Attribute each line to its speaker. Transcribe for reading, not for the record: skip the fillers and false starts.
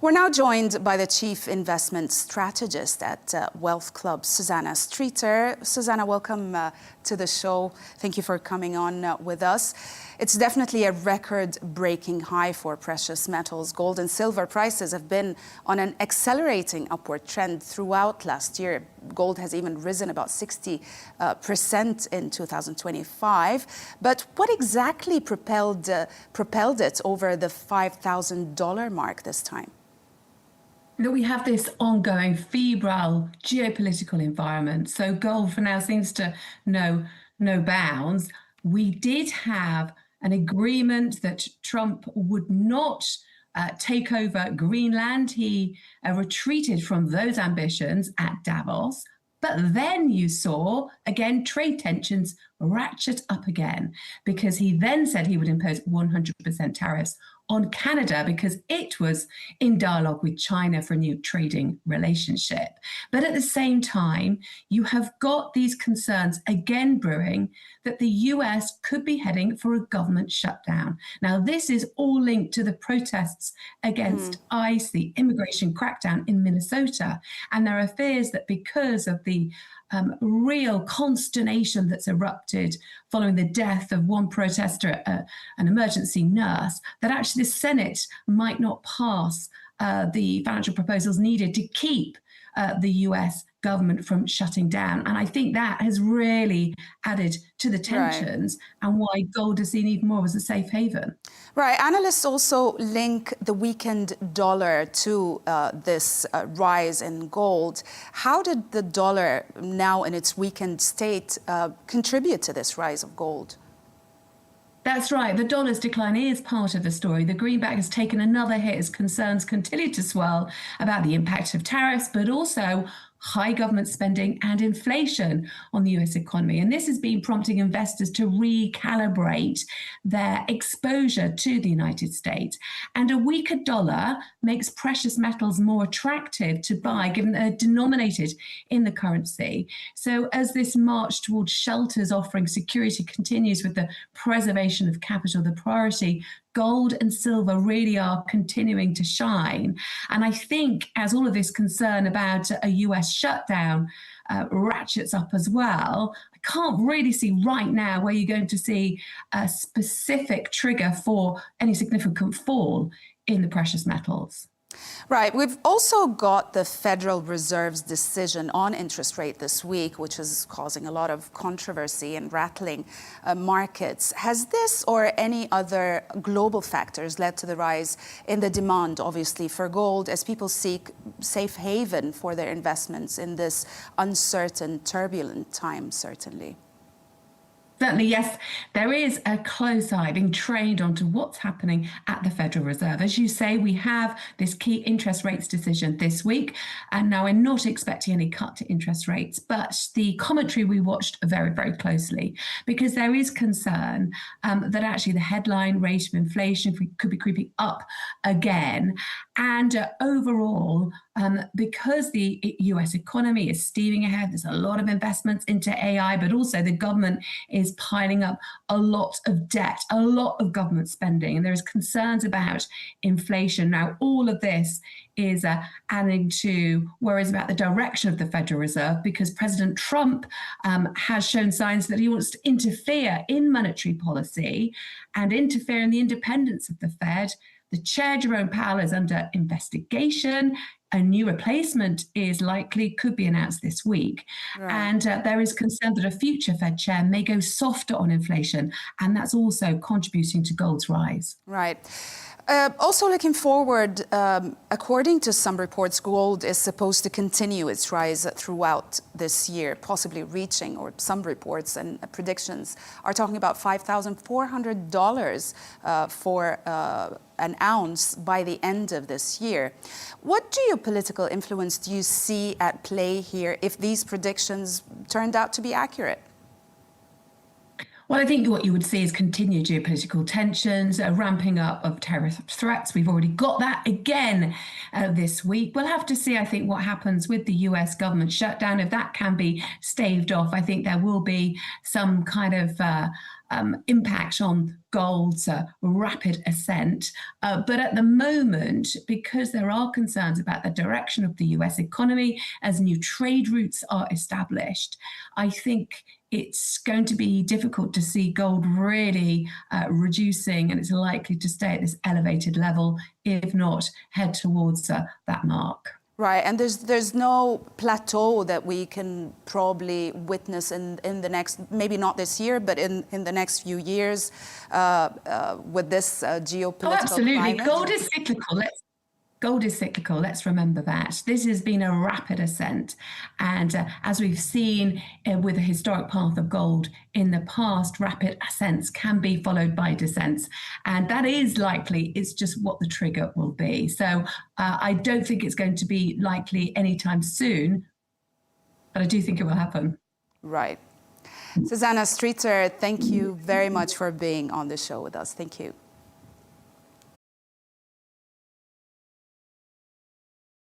Speaker 1: We're now joined by the Chief Investment Strategist at Wealth Club, Susannah Streeter. Susannah, welcome to the show. Thank you for coming on with us. It's definitely a record-breaking high for precious metals. Gold and silver prices have been on an accelerating upward trend throughout last year. Gold has even risen about 60% in 2025. But what exactly propelled it over the $5,000 mark this time?
Speaker 2: That we have this ongoing febrile geopolitical environment. So gold for now seems to know no bounds. We did have an agreement that Trump would not take over Greenland. He retreated from those ambitions at Davos. But then you saw, again, trade tensions ratchet up again, because he then said he would impose 100% tariffs on Canada because it was in dialogue with China for a new trading relationship. But at the same time, you have got these concerns again brewing that the US could be heading for a government shutdown. Now, this is all linked to the protests against ICE, the immigration crackdown in Minnesota. And there are fears that because of the real consternation that's erupted following the death of one protester, an emergency nurse, that actually the Senate might not pass the financial proposals needed to keep the US government from shutting down. And I think that has really added to the tensions and why gold is seen even more as a safe haven.
Speaker 1: Right. Analysts also link the weakened dollar to this rise in gold. How did the dollar, now in its weakened state, contribute to this rise of gold?
Speaker 2: That's right. The dollar's decline is part of the story. The greenback has taken another hit as concerns continue to swell about the impact of tariffs, but also high government spending and inflation on the US economy. And this has been prompting investors to recalibrate their exposure to the United States. And a weaker dollar makes precious metals more attractive to buy, given that they're denominated in the currency. So as this march towards shelters offering security continues with the preservation of capital, the priority, gold and silver really are continuing to shine. And I think as all of this concern about a US shutdown ratchets up as well, I can't really see right now where you're going to see a specific trigger for any significant fall in the precious metals.
Speaker 1: Right. We've also got the Federal Reserve's decision on interest rate this week, which is causing a lot of controversy and rattling markets. Has this or any other global factors led to the rise in the demand, obviously, for gold as people seek safe haven for their investments in this uncertain, turbulent time, certainly?
Speaker 2: Certainly, yes, there is a close eye being trained onto what's happening at the Federal Reserve. As you say, we have this key interest rates decision this week, and now we're not expecting any cut to interest rates, but the commentary we watched very, very closely, because there is concern that actually the headline rate of inflation could be creeping up again. And overall, because the US economy is steaming ahead, there's a lot of investments into AI, but also the government is piling up a lot of debt, a lot of government spending, and there's concerns about inflation. Now, all of this is adding to worries about the direction of the Federal Reserve, because President Trump has shown signs that he wants to interfere in monetary policy and interfere in the independence of the Fed. The chair, Jerome Powell, is under investigation. A new replacement is likely, could be announced this week. Right. And there is concern that a future Fed chair may go softer on inflation, and that's also contributing to gold's rise.
Speaker 1: Right. Also looking forward, according to some reports, gold is supposed to continue its rise throughout this year, possibly reaching, or some reports and predictions are talking about $5,400 for an ounce by the end of this year. What geopolitical influence do you see at play here if these predictions turned out to be accurate?
Speaker 2: Well, I think what you would see is continued geopolitical tensions, a ramping up of terrorist threats. We've already got that again this week. We'll have to see, I think, what happens with the US government shutdown. If that can be staved off, I think there will be some kind of impact on gold's rapid ascent. But at the moment, because there are concerns about the direction of the US economy as new trade routes are established, I think it's going to be difficult to see gold really reducing, and it's likely to stay at this elevated level, if not head towards that mark.
Speaker 1: Right, and there's no plateau that we can probably witness in the next, maybe not this year, but in the next few years with this geopolitical
Speaker 2: absolutely.
Speaker 1: climate?
Speaker 2: Gold is cyclical, let's remember that. This has been a rapid ascent. And as we've seen with the historic path of gold in the past, rapid ascents can be followed by descents. And that is likely, it's just what the trigger will be. So I don't think it's going to be likely anytime soon, but I do think it will happen.
Speaker 1: Right. Susannah Streeter, thank you very much for being on the show with us. Thank you.